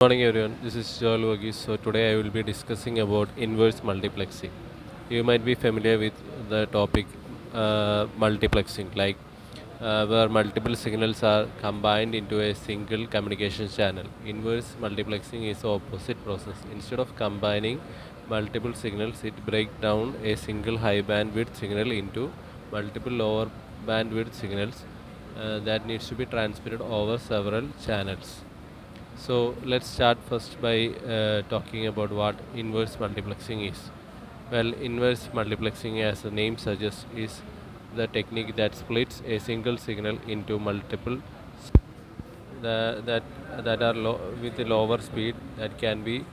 Good morning everyone, this is Joel Wagis. So today I will be discussing about inverse multiplexing. You might be familiar with the topic multiplexing, like where multiple signals are combined into a single communication channel. Inverse multiplexing is the opposite process. Instead of combining multiple signals, it breaks down a single high bandwidth signal into multiple lower bandwidth signals that needs to be transmitted over several channels. So let's start first by talking about what inverse multiplexing is. Well, inverse multiplexing, as the name suggests, is the technique that splits a single signal into multiple that that are with a lower speed that can be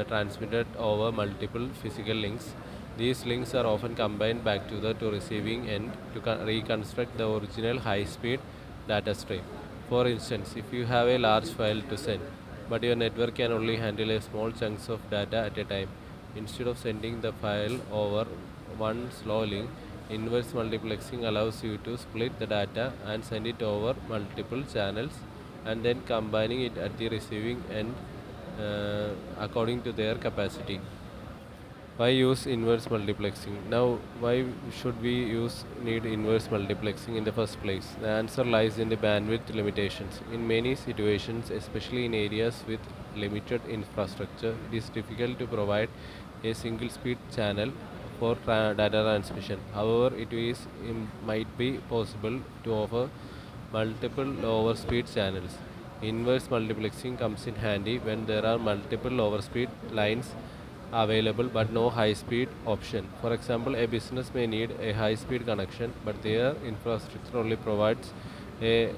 transmitted over multiple physical links. These links are often combined back to the to receiving end to reconstruct the original high speed data stream. For instance, if you have a large file to send but your network can only handle a small chunks of data at a time, instead of sending the file over one slow link, inverse multiplexing allows you to split the data and send it over multiple channels and then combining it at the receiving end according to their capacity. Why use inverse multiplexing? Now, why should we need inverse multiplexing in the first place? The answer lies in the bandwidth limitations. In many situations, especially in areas with limited infrastructure, it is difficult to provide a single speed channel for data transmission. However, might be possible to offer multiple lower speed channels. Inverse multiplexing comes in handy when there are multiple lower speed lines available but no high speed option. For example, a business may need a high speed connection but their infrastructure only provides a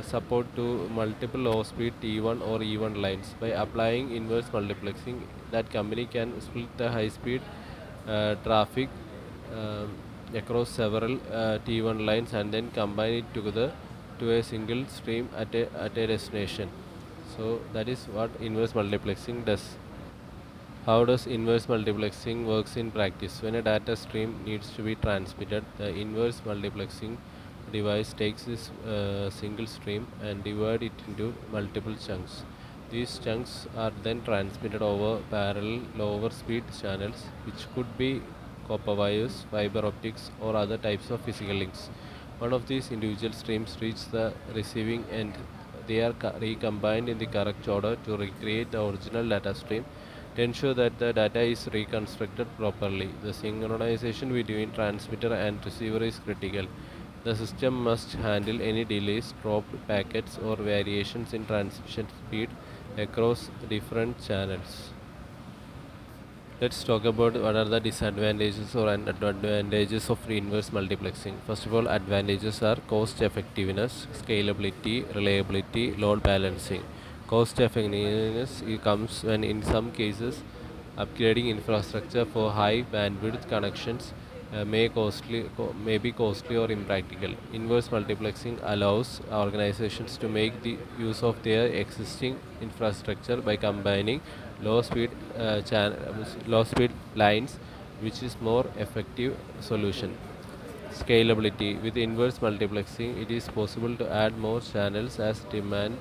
support to multiple low speed T1 or E1 lines. By applying inverse multiplexing, that company can split the high speed traffic um, across several T1 lines and then combine it together to a single stream at a destination. So that is what inverse multiplexing does. How does inverse multiplexing works in practice? When a data stream needs to be transmitted, the inverse multiplexing device takes this single stream and divide it into multiple chunks. These chunks are then transmitted over parallel lower speed channels, which could be copper wires, fiber optics, or other types of physical links. One of these individual streams reach the receiving end. They are recombined in the correct order to recreate the original data stream to ensure that the data is reconstructed properly. The synchronization between transmitter and receiver is critical. The system must handle any delays, dropped packets, or variations in transmission speed across different channels. Let's talk about what are the disadvantages or advantages of inverse multiplexing. First of all, advantages are cost effectiveness, scalability, reliability, load balancing. Cost effectiveness comes when, in some cases, upgrading infrastructure for high bandwidth connections may be costly or impractical. Inverse multiplexing allows organizations to make the use of their existing infrastructure by combining low speed low speed lines, which is more effective solution. Scalability. With inverse multiplexing, it is possible to add more channels as demand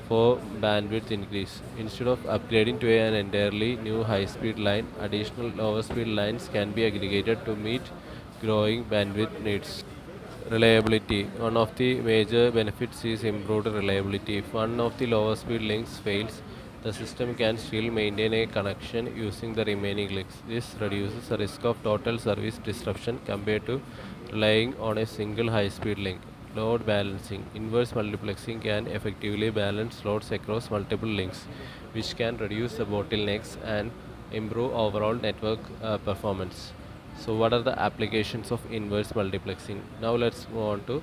for bandwidth increase. Instead of upgrading to an entirely new high-speed line, additional lower-speed lines can be aggregated to meet growing bandwidth needs. Reliability. One of the major benefits is improved reliability. If one of the lower speed links fails, the system can still maintain a connection using the remaining links. This reduces the risk of total service disruption compared to relying on a single high speed link. Load balancing. Inverse multiplexing can effectively balance loads across multiple links, which can reduce the bottlenecks and improve overall network performance. So, what are the applications of inverse multiplexing? Now, let's move on to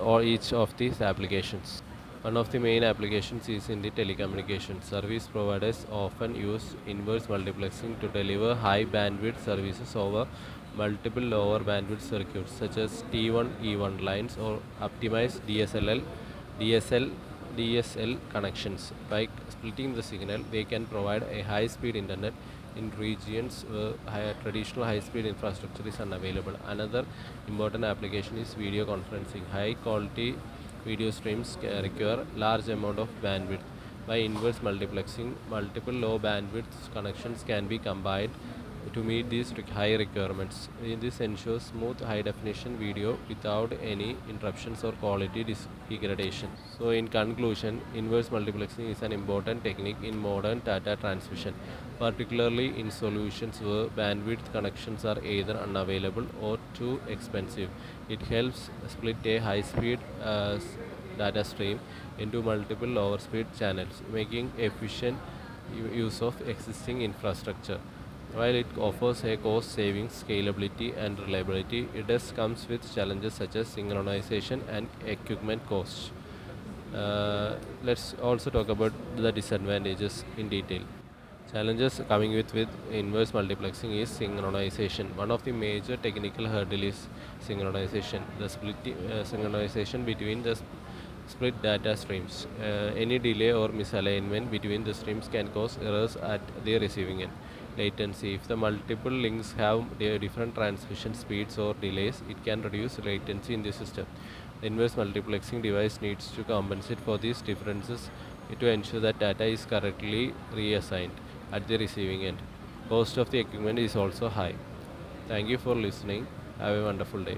or each of these applications. One of the main applications is in the telecommunications. Service providers often use inverse multiplexing to deliver high bandwidth services over multiple lower bandwidth circuits such as T1 E1 lines or optimize DSL connections. By splitting the signal, they can provide a high speed internet in regions where traditional high speed infrastructure is unavailable. Another important application is video conferencing. High quality video streams require large amount of bandwidth. By inverse multiplexing, multiple low bandwidth connections can be combined to meet these high requirements. This ensures smooth high definition video without any interruptions or quality degradation. So in conclusion, inverse multiplexing is an important technique in modern data transmission, particularly in solutions where bandwidth connections are either unavailable or too expensive. It helps split a high-speed data stream into multiple lower speed channels, making efficient use of existing infrastructure. While it offers a cost savings, scalability, and reliability, it does comes with challenges such as synchronization and equipment costs. Let's also talk about the disadvantages in detail. Challenges coming with inverse multiplexing is synchronization. One of the major technical hurdle is synchronization. Synchronization between the split data streams. Any delay or misalignment between the streams can cause errors at the receiving end. Latency. If the multiple links have their different transmission speeds or delays, it can reduce latency in the system. The inverse multiplexing device needs to compensate for these differences to ensure that data is correctly reassigned at the receiving end. Cost of the equipment is also high. Thank you for listening. Have a wonderful day.